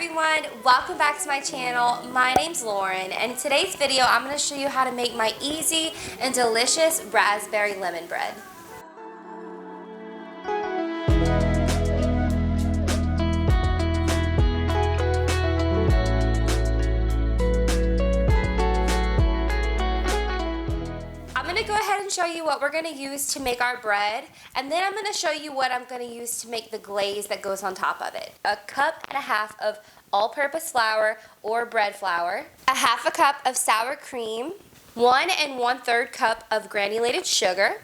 everyone, welcome back to my channel. My name's Lauren, and in today's video I'm going to show you how to make my easy and delicious raspberry lemon bread. I'm going to go ahead and show you what we're going to use to make our bread, and then I'm going to show you what I'm going to use to make the glaze that goes on top of it. 1.5 cups of all-purpose flour or bread flour, 1/2 cup of sour cream, 1 1/3 cup of granulated sugar,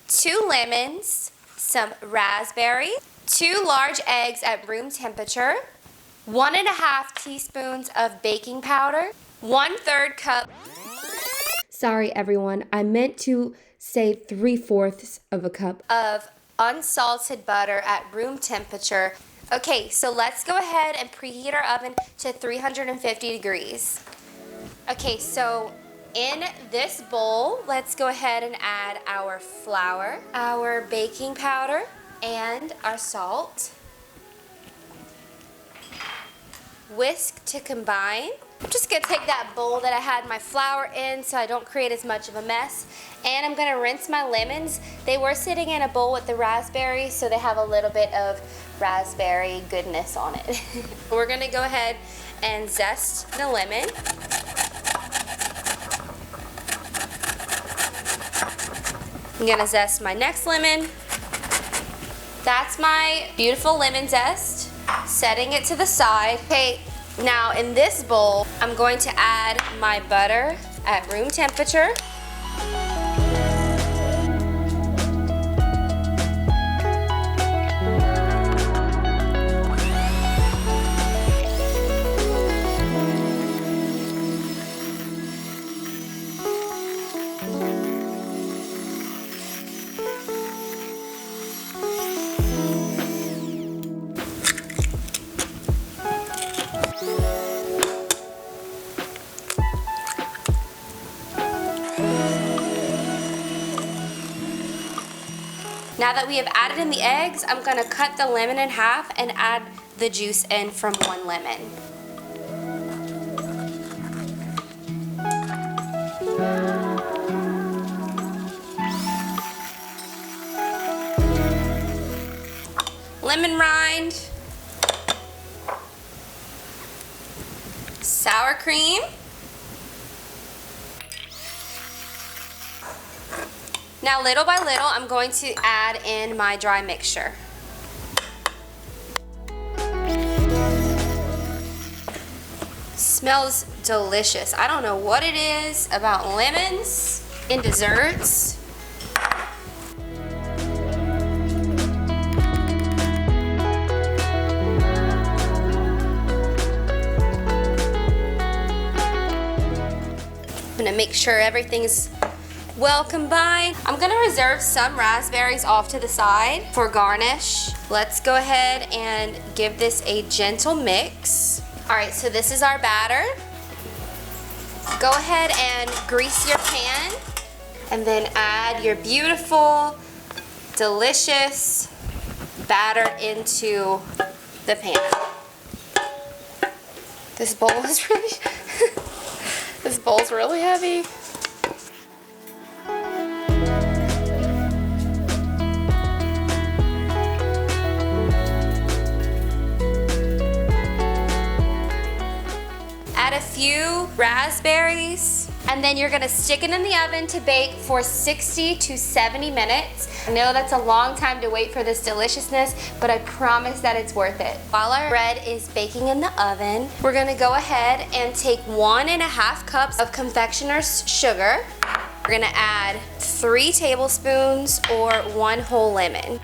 2 lemons, some raspberries, 2 large eggs at room temperature, 1.5 teaspoons of baking powder, 1/3 cup. Sorry everyone, I meant to say 3/4 of a cup of unsalted butter at room temperature. Okay, so let's go ahead and preheat our oven to 350 degrees. Okay, so in this bowl, let's go ahead and add our flour, our baking powder, and our salt. Whisk to combine. I'm just going to take that bowl that I had my flour in so I don't create as much of a mess. And I'm going to rinse my lemons. They were sitting in a bowl with the raspberries, so they have a little bit of raspberry goodness on it. We're going to go ahead and zest the lemon. I'm going to zest my next lemon. That's my beautiful lemon zest. Setting it to the side. Okay, now in this bowl, I'm going to add my butter at room temperature. Now that we have added in the eggs, I'm going to cut the lemon in half and add the juice in from 1 lemon. Lemon rind, sour cream, now little by little I'm going to add in my dry mixture. Smells delicious. I don't know what it is about lemons in desserts. I'm gonna make sure everything's well combined. I'm gonna reserve some raspberries off to the side for garnish. Let's go ahead and give this a gentle mix. All right, so this is our batter. Go ahead and grease your pan and then add your beautiful, delicious batter into the pan. This bowl is really, this bowl's really heavy. Add a few raspberries, and then you're gonna stick it in the oven to bake for 60 to 70 minutes. I know that's a long time to wait for this deliciousness, but I promise that it's worth it. While our bread is baking in the oven, we're gonna go ahead and take 1.5 cups of confectioner's sugar. We're gonna add 3 tablespoons or 1 whole lemon.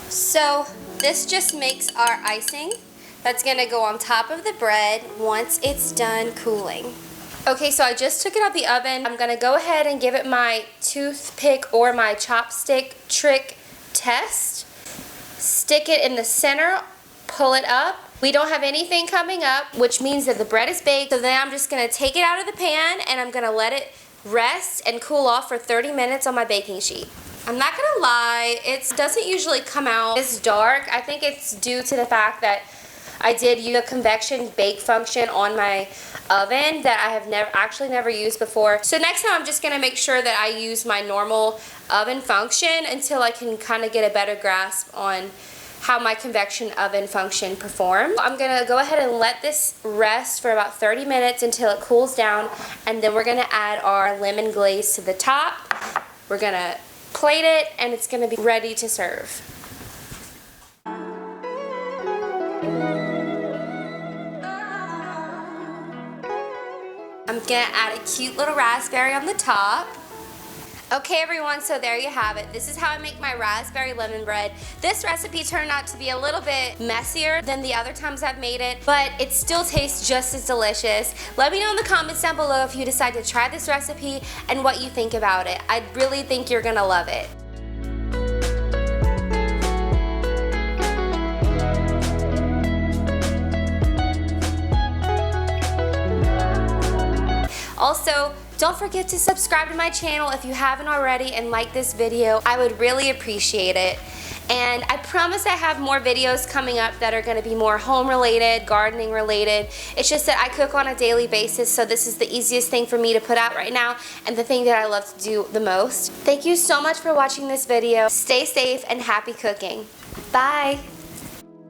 So this just makes our icing that's gonna go on top of the bread once it's done cooling. Okay, so I just took it out of the oven. I'm gonna go ahead and give it my toothpick or my chopstick trick test. Stick it in the center, pull it up. We don't have anything coming up, which means that the bread is baked. So then I'm just gonna take it out of the pan and I'm gonna let it rest and cool off for 30 minutes on my baking sheet. I'm not gonna lie, it doesn't usually come out this dark. I think it's due to the fact that I did use a convection bake function on my oven that I have never used before. So next time I'm just gonna make sure that I use my normal oven function until I can kind of get a better grasp on how my convection oven function performs. I'm gonna go ahead and let this rest for about 30 minutes until it cools down, and then we're gonna add our lemon glaze to the top. We're gonna plate it, and it's gonna be ready to serve. I'm gonna add a cute little raspberry on the top. Okay everyone, so there you have it. This is how I make my raspberry lemon bread. This recipe turned out to be a little bit messier than the other times I've made it, but it still tastes just as delicious. Let me know in the comments down below if you decide to try this recipe and what you think about it. I really think you're gonna love it. Also, don't forget to subscribe to my channel if you haven't already and like this video. I would really appreciate it. And I promise I have more videos coming up that are going to be more home related, gardening related. It's just that I cook on a daily basis, so this is the easiest thing for me to put out right now and the thing that I love to do the most. Thank you so much for watching this video. Stay safe and happy cooking. Bye!